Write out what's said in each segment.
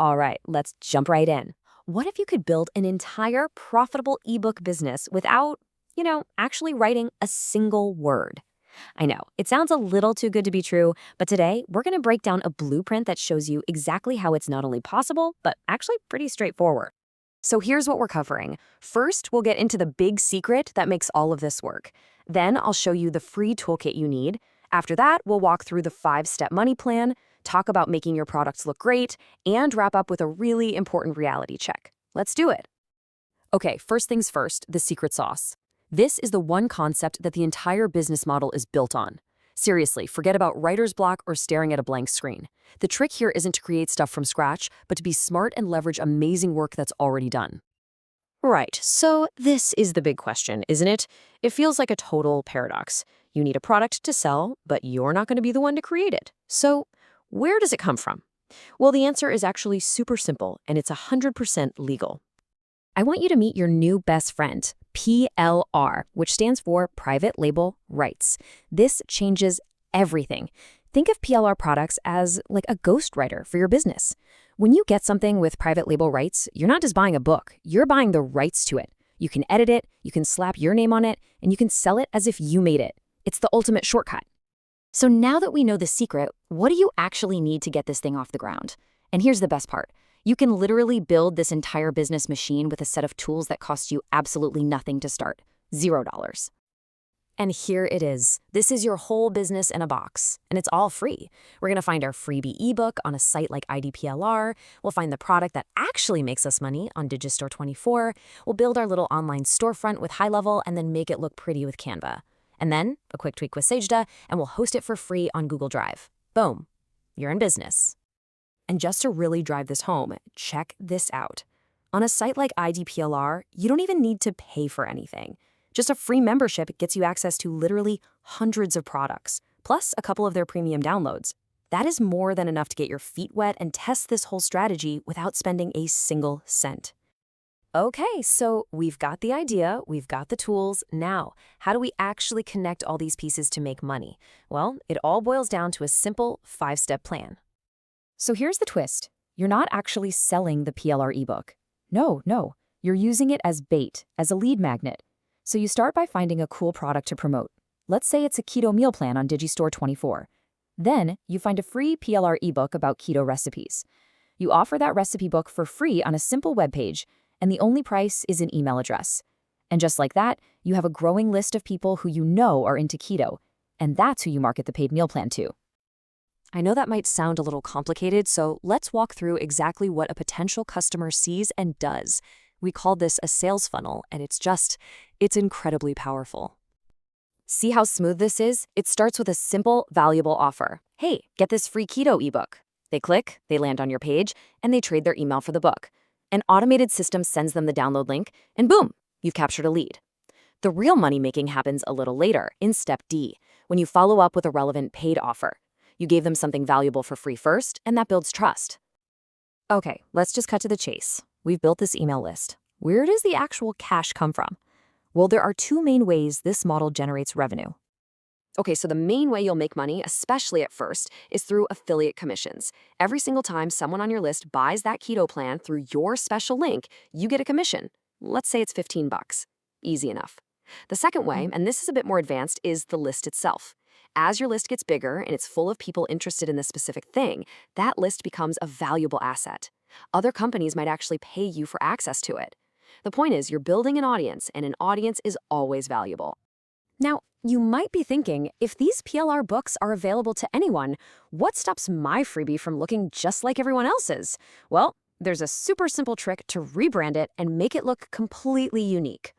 All right, let's jump right in. What if you could build an entire profitable ebook business without, actually writing a single word? I know, it sounds a little too good to be true, but today we're going to break down a blueprint that shows you exactly how it's not only possible, but actually pretty straightforward. So here's what we're covering. First, we'll get into the big secret that makes all of this work. Then I'll show you the free toolkit you need. After that, we'll walk through the 5-step money plan, talk about making your products look great, and wrap up with a really important reality check. Let's do it. Okay, first things first, the secret sauce. This is the one concept that the entire business model is built on. Seriously, forget about writer's block or staring at a blank screen. The trick here isn't to create stuff from scratch, but to be smart and leverage amazing work that's already done. Right, so this is the big question, isn't it? It feels like a total paradox. You need a product to sell, but you're not going to be the one to create it. So where does it come from? Well, the answer is actually super simple, and it's 100% legal. I want you to meet your new best friend, PLR, which stands for Private Label Rights. This changes everything. Think of PLR products as like a ghostwriter for your business. When you get something with private label rights, you're not just buying a book, you're buying the rights to it. You can edit it, you can slap your name on it, and you can sell it as if you made it. It's the ultimate shortcut. So now that we know the secret, what do you actually need to get this thing off the ground? And here's the best part. You can literally build this entire business machine with a set of tools that cost you absolutely nothing to start. $0. And here it is. This is your whole business in a box, and it's all free. We're going to find our freebie ebook on a site like PLR. We'll find the product that actually makes us money on Digistore24. We'll build our little online storefront with high level and then make it look pretty with Canva. And then a quick tweak with Sajda, and we'll host it for free on Google Drive. Boom, you're in business. And just to really drive this home, check this out. On a site like PLR, you don't even need to pay for anything. Just a free membership gets you access to literally hundreds of products, plus a couple of their premium downloads. That is more than enough to get your feet wet and test this whole strategy without spending a single cent. Okay, so we've got the idea, we've got the tools. Now, how do we actually connect all these pieces to make money? Well, it all boils down to a simple 5-step plan. So here's the twist. You're not actually selling the PLR ebook. No, you're using it as bait, as a lead magnet. So you start by finding a cool product to promote. Let's say it's a keto meal plan on Digistore24. Then you find a free PLR ebook about keto recipes. You offer that recipe book for free on a simple web page, and the only price is an email address. And just like that, you have a growing list of people who you know are into keto, and that's who you market the paid meal plan to. I know that might sound a little complicated, so let's walk through exactly what a potential customer sees and does. We call this a sales funnel, and it's incredibly powerful. See how smooth this is? It starts with a simple, valuable offer. Hey, get this free keto ebook. They click, they land on your page, and they trade their email for the book. An automated system sends them the download link, and boom, you've captured a lead. The real money-making happens a little later, in step D, when you follow up with a relevant paid offer. You gave them something valuable for free first, and that builds trust. Okay, let's just cut to the chase. We've built this email list. Where does the actual cash come from? Well, there are 2 main ways this model generates revenue. Okay, so the main way you'll make money, especially at first, is through affiliate commissions. Every single time someone on your list buys that keto plan through your special link, you get a commission. Let's say it's $15. Easy enough. The second way, and this is a bit more advanced, is the list itself. As your list gets bigger and it's full of people interested in this specific thing, that list becomes a valuable asset. Other companies might actually pay you for access to it. The point is, you're building an audience, and an audience is always valuable. Now, you might be thinking, if these PLR books are available to anyone, what stops my freebie from looking just like everyone else's? Well, there's a super simple trick to rebrand it and make it look completely unique.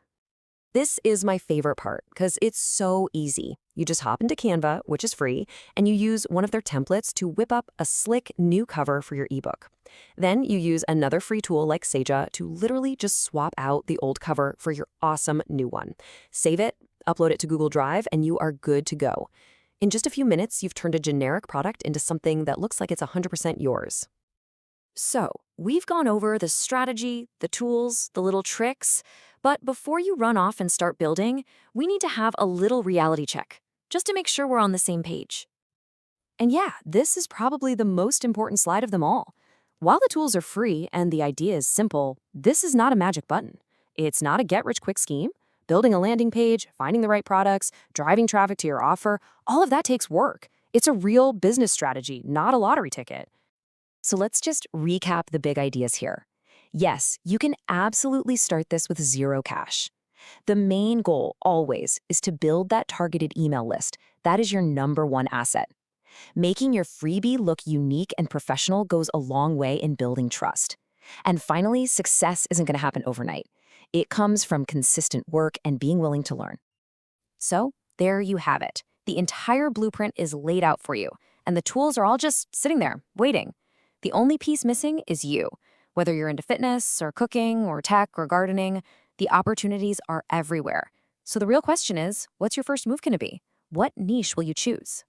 This is my favorite part because it's so easy. You just hop into Canva, which is free, and you use one of their templates to whip up a slick new cover for your ebook. Then you use another free tool like Sajda to literally just swap out the old cover for your awesome new one. Save it, upload it to Google Drive, and you are good to go. In just a few minutes, you've turned a generic product into something that looks like it's 100% yours. So, we've gone over the strategy, the tools, the little tricks, but before you run off and start building, we need to have a little reality check, just to make sure we're on the same page. And yeah, this is probably the most important slide of them all. While the tools are free and the idea is simple, this is not a magic button. It's not a get-rich-quick scheme. Building a landing page, finding the right products, driving traffic to your offer, all of that takes work. It's a real business strategy, not a lottery ticket. So let's just recap the big ideas here. Yes, you can absolutely start this with zero cash. The main goal, always, is to build that targeted email list. That is your #1 asset. Making your freebie look unique and professional goes a long way in building trust. And finally, success isn't going to happen overnight. It comes from consistent work and being willing to learn. So, there you have it. The entire blueprint is laid out for you, and the tools are all just sitting there, waiting. The only piece missing is you. Whether you're into fitness or cooking or tech or gardening, the opportunities are everywhere. So the real question is, what's your first move going to be? What niche will you choose?